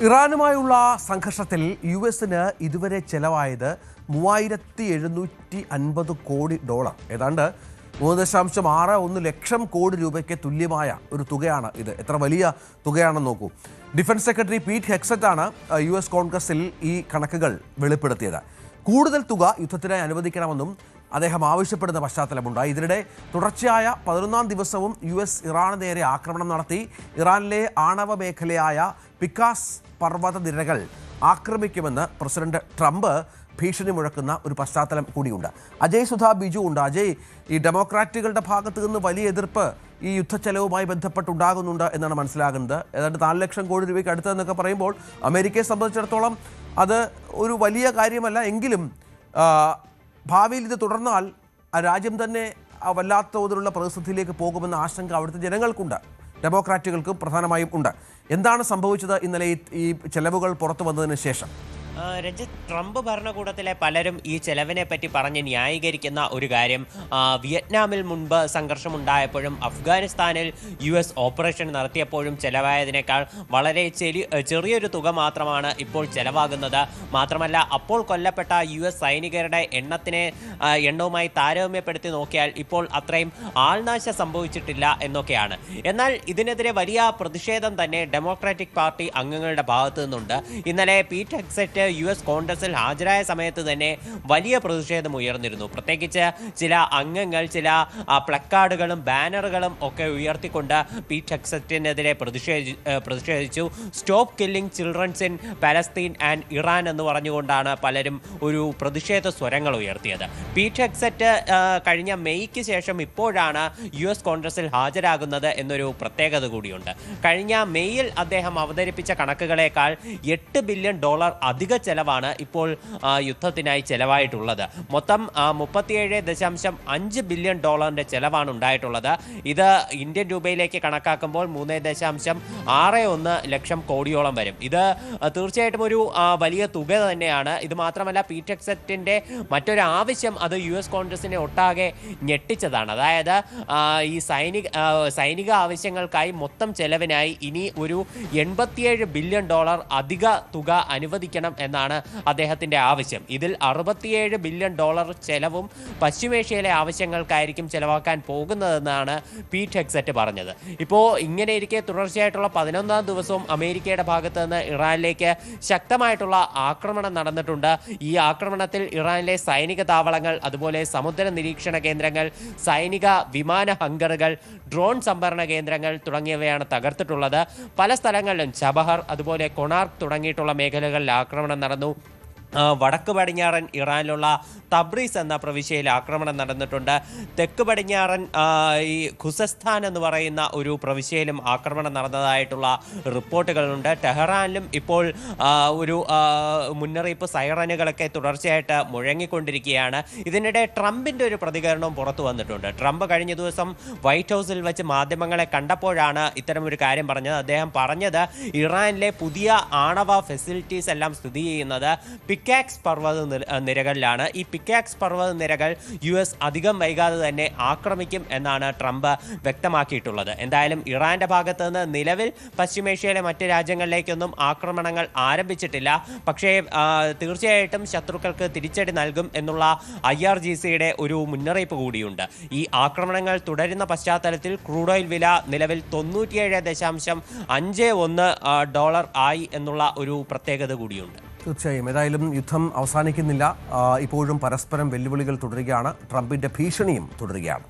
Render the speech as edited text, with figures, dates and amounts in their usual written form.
ഇറാനുമായുള്ള സംഘർഷത്തിൽ യുഎസിന് ഇതുവരെ ചെലവായത് $3750 കോടി. ഏതാണ്ട് 3.61 ലക്ഷം കോടി രൂപയ്ക്ക് തുല്യമായ ഒരു തുകയാണ് ഇത്. എത്ര വലിയ തുകയാണെന്ന് നോക്കൂ. ഡിഫൻസ് സെക്രട്ടറി പീറ്റ് ഹെക്സറ്റാണ് US കോൺഗ്രസിൽ ഈ കണക്കുകൾ വെളിപ്പെടുത്തിയത്. കൂടുതൽ തുക യുദ്ധത്തിനായി അനുവദിക്കണമെന്നും അദ്ദേഹം ആവശ്യപ്പെടുന്ന പശ്ചാത്തലമുണ്ട്. ഇതിനിടെ തുടർച്ചയായ 11ാം ദിവസവും US ഇറാന് നേരെ ആക്രമണം നടത്തി. ഇറാനിലെ ആണവ മേഖലയായ പിക്കാസ് പർവ്വത നിരകൾ ആക്രമിക്കുമെന്ന് പ്രസിഡന്റ് ട്രംപ് ഭീഷണി മുഴക്കുന്ന ഒരു പശ്ചാത്തലം കൂടിയുണ്ട്. അജയ് സുധാ ബിജു ഉണ്ട്. അജയ്, ഈ ഡെമോക്രാറ്റുകളുടെ ഭാഗത്തു നിന്ന് വലിയ എതിർപ്പ് ഈ യുദ്ധച്ചെലവുമായി ബന്ധപ്പെട്ടുണ്ടാകുന്നുണ്ട് എന്നാണ് മനസ്സിലാകുന്നത്. ഏതാണ്ട് 4 ലക്ഷം കോടി രൂപയ്ക്ക് അടുത്തതെന്നൊക്കെ പറയുമ്പോൾ അമേരിക്കയെ സംബന്ധിച്ചിടത്തോളം അത് ഒരു വലിയ കാര്യമല്ല. എങ്കിലും ഭാവിയിൽ ഇത് തുടർന്നാൽ ആ രാജ്യം തന്നെ വല്ലാത്ത തോതിലുള്ള പ്രതിസന്ധിയിലേക്ക് പോകുമെന്ന ആശങ്ക അവിടുത്തെ ജനങ്ങൾക്കുണ്ട്, ഡെമോക്രാറ്റുകൾക്കും പ്രധാനമായും ഉണ്ട്. എന്താണ് സംഭവിച്ചത് ഇന്നലെ ഈ ചെലവുകൾ പുറത്തു വന്നതിന് ശേഷം? രഞ്ജിത്ത്, ട്രംപ് ഭരണകൂടത്തിലെ പലരും ഈ ചെലവിനെ പറ്റി പറഞ്ഞ് ന്യായീകരിക്കുന്ന ഒരു കാര്യം, വിയറ്റ്നാമിൽ മുൻപ് സംഘർഷമുണ്ടായപ്പോഴും അഫ്ഗാനിസ്ഥാനിൽ US ഓപ്പറേഷൻ നടത്തിയപ്പോഴും ചെലവായതിനേക്കാൾ വളരെ ചെറിയൊരു തുക മാത്രമാണ് ഇപ്പോൾ ചെലവാകുന്നത്. മാത്രമല്ല, അപ്പോൾ കൊല്ലപ്പെട്ട US സൈനികരുടെ എണ്ണവുമായി താരതമ്യപ്പെടുത്തി നോക്കിയാൽ ഇപ്പോൾ അത്രയും ആൾനാശം സംഭവിച്ചിട്ടില്ല എന്നൊക്കെയാണ്. എന്നാൽ ഇതിനെതിരെ വലിയ പ്രതിഷേധം തന്നെ ഡെമോക്രാറ്റിക് പാർട്ടി അംഗങ്ങളുടെ ഭാഗത്തു നിന്നുണ്ട്. ഇന്നലെ പീറ്റ് ഹെക്സറ്റ് US കോൺഗ്രസിൽ ഹാജരായ സമയത്ത് തന്നെ വലിയ പ്രതിഷേധം ഉയർന്നിരുന്നു. പ്രത്യേകിച്ച് ചില അംഗങ്ങൾ ചില പ്ലക്കാർഡുകളും ബാനറുകളും ഒക്കെ ഉയർത്തിക്കൊണ്ട് പീറ്റ് ഹെക്സറ്റിനെതിരെ പ്രതിഷേധിച്ചു. Stop killing childrens in Palestine and Iran എന്ന് പറഞ്ഞുകൊണ്ടാണ് പലരും ഒരു പ്രതിഷേധ സ്വരങ്ങൾ ഉയർത്തിയത്. പീറ്റ് ഹെക്സറ്റ് കഴിഞ്ഞ മെയ്ക്ക് ശേഷം ഇപ്പോഴാണ് US കോൺഗ്രസിൽ ഹാജരാകുന്നത് എന്നൊരു പ്രത്യേകത കൂടിയുണ്ട്. കഴിഞ്ഞ മെയ്യിൽ അദ്ദേഹം അവതരിപ്പിച്ച കണക്കുകളേക്കാൾ $8 ബില്യൺ അധിക ചെലവാണ് ഇപ്പോൾ യുദ്ധത്തിനായി ചെലവായിട്ടുള്ളത്. മൊത്തം $37.5 ബില്യൺ ചെലവാണ് ഉണ്ടായിട്ടുള്ളത്. ഇത് ഇന്ത്യൻ രൂപയിലേക്ക് കണക്കാക്കുമ്പോൾ 3.61 ലക്ഷം കോടിയോളം വരും. ഇത് തീർച്ചയായിട്ടും ഒരു വലിയ തുക തന്നെയാണ്. ഇത് മാത്രമല്ല, പീറ്റ് ഹെക്സറ്റിന്റെ മറ്റൊരു ആവശ്യം അത് US കോൺഗ്രസിനെ ഒട്ടാകെ ഞെട്ടിച്ചതാണ്. അതായത് ഈ സൈനിക ആവശ്യങ്ങൾക്കായി മൊത്തം ചെലവിനായി ഇനി ഒരു $87 ബില്യൺ അധിക തുക അനുവദിക്കണം എന്നാണ് അദ്ദേഹത്തിന്റെ ആവശ്യം. ഇതിൽ $67 ബില്യൺ ചെലവും പശ്ചിമേഷ്യയിലെ ആവശ്യങ്ങൾക്കായിരിക്കും ചെലവാക്കാൻ പോകുന്നതെന്നാണ് പീറ്റ് ഹെക്സറ്റ് പറഞ്ഞത്. ഇപ്പോൾ ഇങ്ങനെയിരിക്കെ തുടർച്ചയായിട്ടുള്ള 11ാം ദിവസവും അമേരിക്കയുടെ ഭാഗത്ത് നിന്ന് ഇറാനിലേക്ക് ശക്തമായിട്ടുള്ള ആക്രമണം നടന്നിട്ടുണ്ട്. ഈ ആക്രമണത്തിൽ ഇറാനിലെ സൈനിക താവളങ്ങൾ, അതുപോലെ സമുദ്ര നിരീക്ഷണ കേന്ദ്രങ്ങൾ, സൈനിക വിമാന ഹങ്കറുകൾ, ഡ്രോൺ സംഭരണ കേന്ദ്രങ്ങൾ തുടങ്ങിയവയാണ് തകർത്തിട്ടുള്ളത്. പല സ്ഥലങ്ങളിലും ചബഹർ, അതുപോലെ കൊണാർക്ക് തുടങ്ങിയിട്ടുള്ള മേഖലകളിൽ ആക്രമണം നടന്നു. വടക്ക് പടിഞ്ഞാറൻ ഇറാനിലുള്ള തബ്രീസ് എന്ന പ്രവിശ്യയിൽ ആക്രമണം നടന്നിട്ടുണ്ട്. തെക്ക് പടിഞ്ഞാറൻ ഈ ഖുസസ്ഥാൻ എന്ന് പറയുന്ന ഒരു പ്രവിശ്യയിലും ആക്രമണം നടന്നതായിട്ടുള്ള റിപ്പോർട്ടുകളുണ്ട്. ടെഹ്റാനിലും ഇപ്പോൾ ഒരു മുന്നറിയിപ്പ് സൈറനുകളൊക്കെ തുടർച്ചയായിട്ട് മുഴങ്ങിക്കൊണ്ടിരിക്കുകയാണ്. ഇതിനിടെ ട്രംപിൻ്റെ ഒരു പ്രതികരണവും പുറത്തു വന്നിട്ടുണ്ട്. ട്രംപ് കഴിഞ്ഞ ദിവസം വൈറ്റ് ഹൗസിൽ വെച്ച് മാധ്യമങ്ങളെ കണ്ടപ്പോഴാണ് ഇത്തരമൊരു കാര്യം പറഞ്ഞത്. അദ്ദേഹം പറഞ്ഞത് ഇറാനിലെ പുതിയ ആണവ ഫെസിലിറ്റീസ് എല്ലാം സ്ഥിതി ചെയ്യുന്നത് പിക്കാക്സ് പർവ്വത നിരകളിലാണ്. ഈ പിക്കാക്സ് പർവ്വത നിരകൾ US അധികം വൈകാതെ തന്നെ ആക്രമിക്കും എന്നാണ് ട്രംപ് വ്യക്തമാക്കിയിട്ടുള്ളത്. എന്തായാലും ഇറാന്റെ ഭാഗത്ത് നിന്ന് നിലവിൽ പശ്ചിമേഷ്യയിലെ മറ്റ് രാജ്യങ്ങളിലേക്കൊന്നും ആക്രമണങ്ങൾ ആരംഭിച്ചിട്ടില്ല. പക്ഷേ തീർച്ചയായിട്ടും ശത്രുക്കൾക്ക് തിരിച്ചടി നൽകും എന്നുള്ള IRGCയുടെ ഒരു മുന്നറിയിപ്പ് കൂടിയുണ്ട്. ഈ ആക്രമണങ്ങൾ തുടരുന്ന പശ്ചാത്തലത്തിൽ ക്രൂഡ് ഓയിൽ വില നിലവിൽ $97.51 ആയി എന്നുള്ള ഒരു പ്രത്യേകത കൂടിയുണ്ട്. തീർച്ചയായും ഏതായാലും യുദ്ധം അവസാനിക്കുന്നില്ല. ഇപ്പോഴും പരസ്പരം വെല്ലുവിളികൾ തുടരുകയാണ്. ട്രംപിന്റെ ഭീഷണിയും തുടരുകയാണ്.